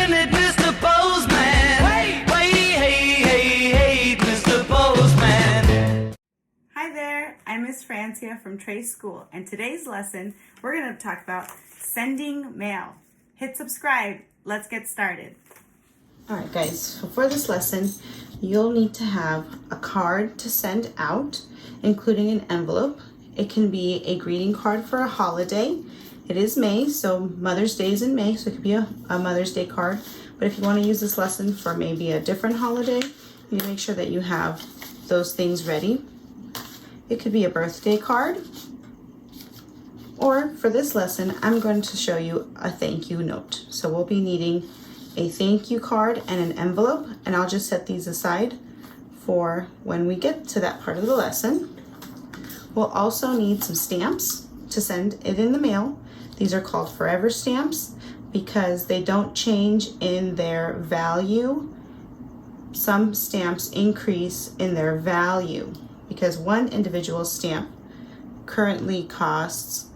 minute, Mr. Postman. Wait, hey, Mr. Postman. Hi there, I'm Miss Francia from Trace School, and today's lesson we're going to talk about sending mail. Hit subscribe. Let's get started. Alright guys, so for this lesson, you'll need to have a card to send out, including an envelope. It can be a greeting card for a holiday. It is May, so Mother's Day is in May, so it could be a Mother's Day card. But if you want to use this lesson for maybe a different holiday, you need to make sure that you have those things ready. It could be a birthday card. Or for this lesson, I'm going to show you a thank you note. So we'll be needing a thank you card and an envelope, and I'll just set these aside for when we get to that part of the lesson. We'll also need some stamps to send it in the mail. These are called forever stamps because they don't change in their value. Some stamps increase in their value because one individual stamp currently costs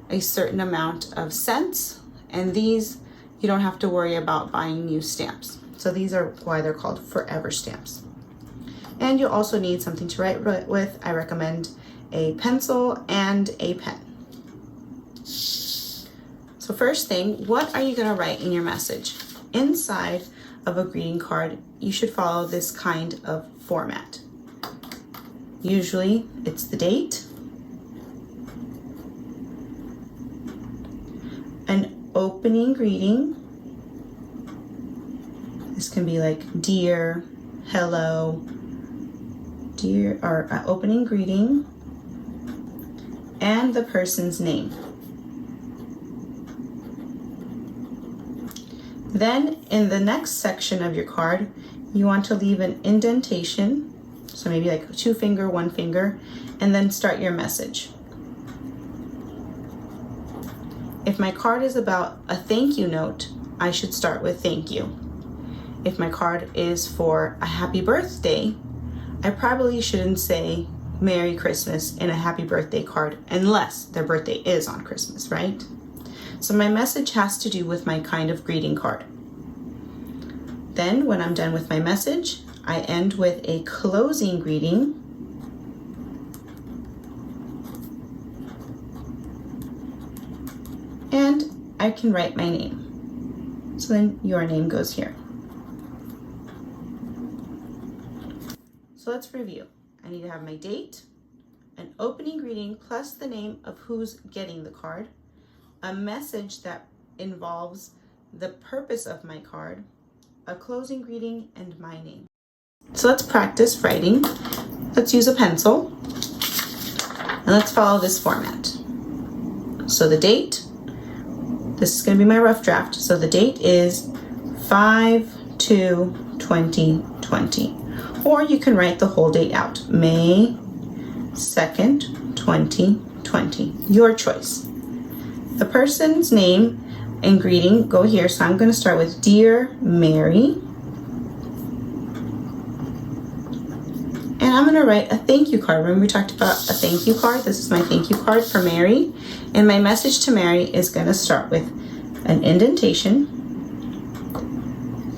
a certain amount of cents, and these you don't have to worry about buying new stamps. So these are why they're called forever stamps. And you'll also need something to write with. I recommend a pencil and a pen. So first thing, what are you going to write in your message? Inside of a greeting card, you should follow this kind of format. Usually it's the date, an opening greeting. This can be like dear, hello, dear, or opening greeting, and the person's name. Then in the next section of your card, you want to leave an indentation, so maybe like 2 finger, 1 finger, and then start your message. If my card is about a thank you note, I should start with thank you. If my card is for a happy birthday, I probably shouldn't say Merry Christmas in a happy birthday card unless their birthday is on Christmas, right? So my message has to do with my kind of greeting card. Then when I'm done with my message, I end with a closing greeting. And I can write my name. So then your name goes here. So let's review. I need to have my date, an opening greeting plus the name of who's getting the card, a message that involves the purpose of my card, a closing greeting, and my name. So let's practice writing. Let's use a pencil, and let's follow this format. So the date, this is going to be my rough draft. So the date is 5/2/2020. Or you can write the whole date out, May 2nd, 2020, your choice. The person's name and greeting go here, so I'm going to start with Dear Mary. And I'm going to write a thank you card. Remember we talked about a thank you card? This is my thank you card for Mary. And my message to Mary is going to start with an indentation.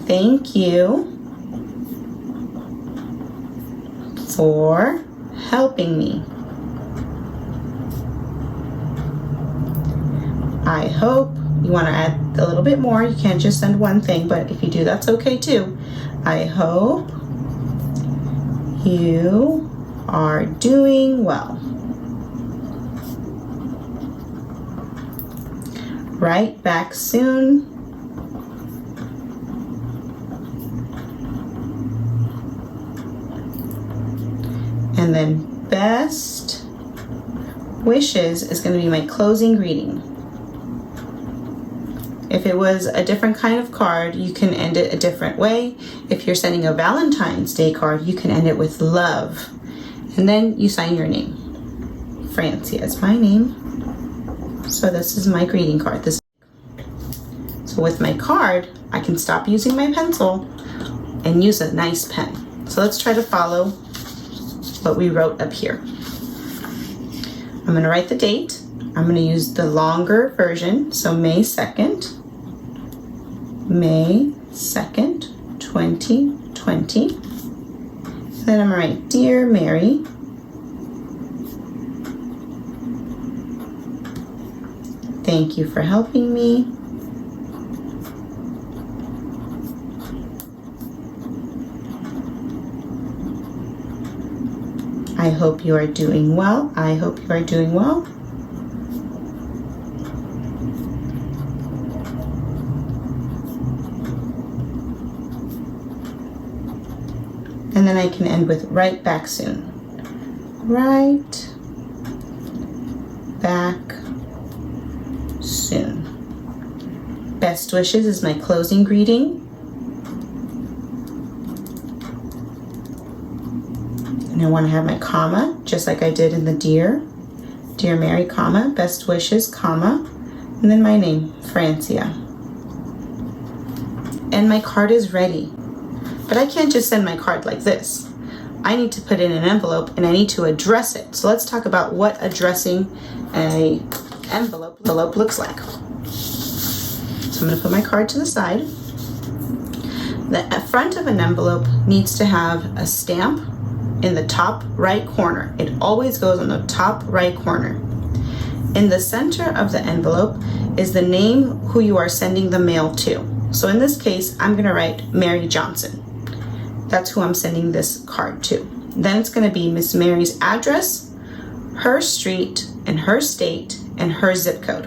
Thank you for helping me. I hope, you want to add a little bit more. You can't just send one thing, but if you do, that's okay too. I hope you are doing well. Write back soon. And then best wishes is going to be my closing greeting. If it was a different kind of card, you can end it a different way. If you're sending a Valentine's Day card, you can end it with love. And then you sign your name. Francia is my name. So this is my greeting card. So with my card, I can stop using my pencil and use a nice pen. So let's try to follow what we wrote up here. I'm going to write the date. I'm going to use the longer version, so May 2nd, May 2nd, 2020. Then I'm gonna write, Dear Mary, thank you for helping me. I hope you are doing well. I hope you are doing well. And then I can end with right back soon. Right back soon. Best wishes is my closing greeting. And I want to have my comma, just like I did in the Dear Mary, comma, best wishes, comma, and then my name, Francia. And my card is ready. But I can't just send my card like this. I need to put it in an envelope and I need to address it. So let's talk about what addressing an envelope looks like. So I'm going to put my card to the side. The front of an envelope needs to have a stamp in the top right corner. It always goes on the top right corner. In the center of the envelope is the name who you are sending the mail to. So in this case, I'm going to write Mary Johnson. That's who I'm sending this card to. Then it's going to be Miss Mary's address, her street, and her state, and her zip code.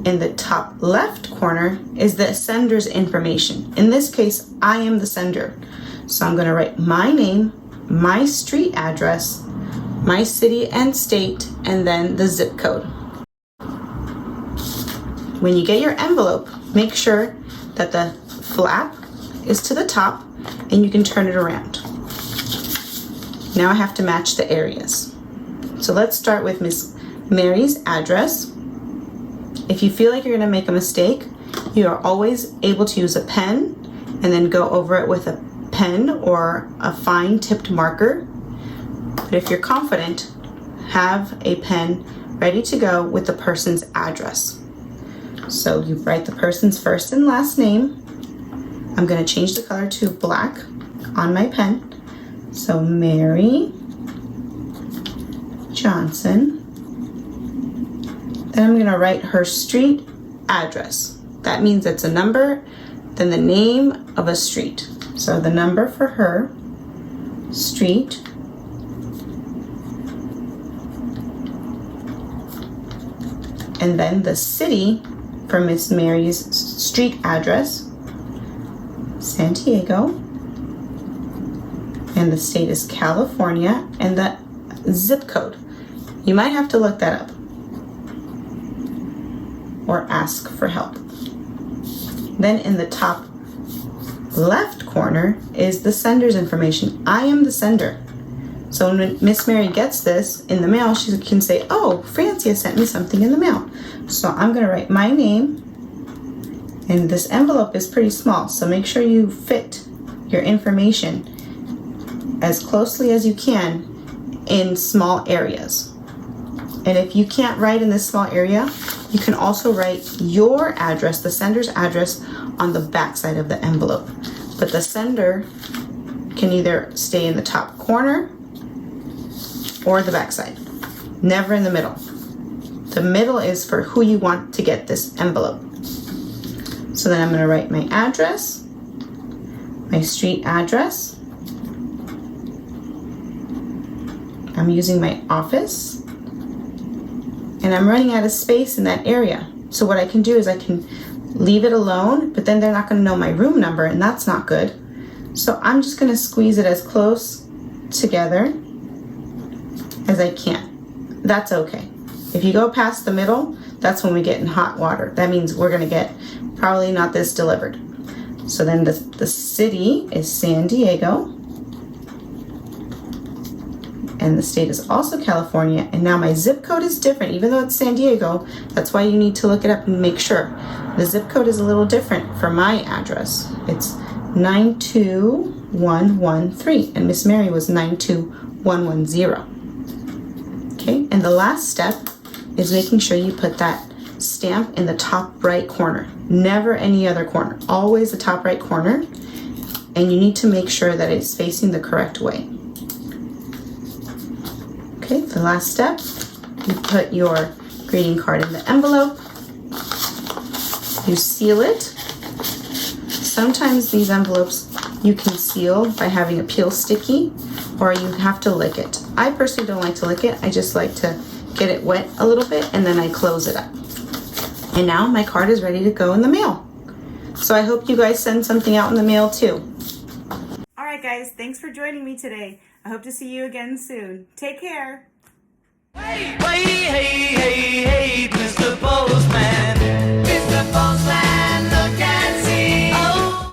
In the top left corner is the sender's information. In this case, I am the sender. So I'm going to write my name, my street address, my city and state, and then the zip code. When you get your envelope, make sure that the flap is to the top and you can turn it around. Now I have to match the areas. So let's start with Miss Mary's address. If you feel like you're going to make a mistake, you are always able to use a pen and then go over it with a pen or a fine tipped marker. But if you're confident, have a pen ready to go with the person's address. So you write the person's first and last name. I'm going to change the color to black on my pen. So Mary Johnson. Then I'm going to write her street address. That means it's a number, then the name of a street. So the number for her street, and then the city for Miss Mary's street address, San Diego, and the state is California, and the zip code. You might have to look that up or ask for help. Then in the top left corner is the sender's information. I am the sender. So when Miss Mary gets this in the mail, she can say, oh, Francia sent me something in the mail. So I'm going to write my name, and this envelope is pretty small, so make sure you fit your information as closely as you can in small areas. And if you can't write in this small area, you can also write your address, the sender's address, on the back side of the envelope. But the sender can either stay in the top corner or the back side, never in the middle. The middle is for who you want to get this envelope. So then I'm going to write my address, my street address. I'm using my office, and I'm running out of space in that area. So what I can do is I can leave it alone, but then they're not going to know my room number, and that's not good. So I'm just going to squeeze it as close together as I can. That's okay. If you go past the middle, that's when we get in hot water. That means we're going to get probably not this delivered. So then the city is San Diego, and the state is also California. And now my zip code is different, even though it's San Diego. That's why you need to look it up and make sure. The zip code is a little different for my address. It's 92113, and Miss Mary was 92110. Okay, and the last step is making sure you put that stamp in the top right corner, never any other corner, always the top right corner. And you need to make sure that it's facing the correct way. Okay, the last step, you put your greeting card in the envelope, you seal it. Sometimes these envelopes you can seal by having a peel sticky, or you have to lick it. I personally don't like to lick it, I just like to get it wet a little bit and then I close it up. And now my card is ready to go in the mail. So I hope you guys send something out in the mail too. All right, guys, thanks for joining me today. I hope to see you again soon. Take care. Hey, hey, hey, hey, Mr. Postman. Mr. Postman.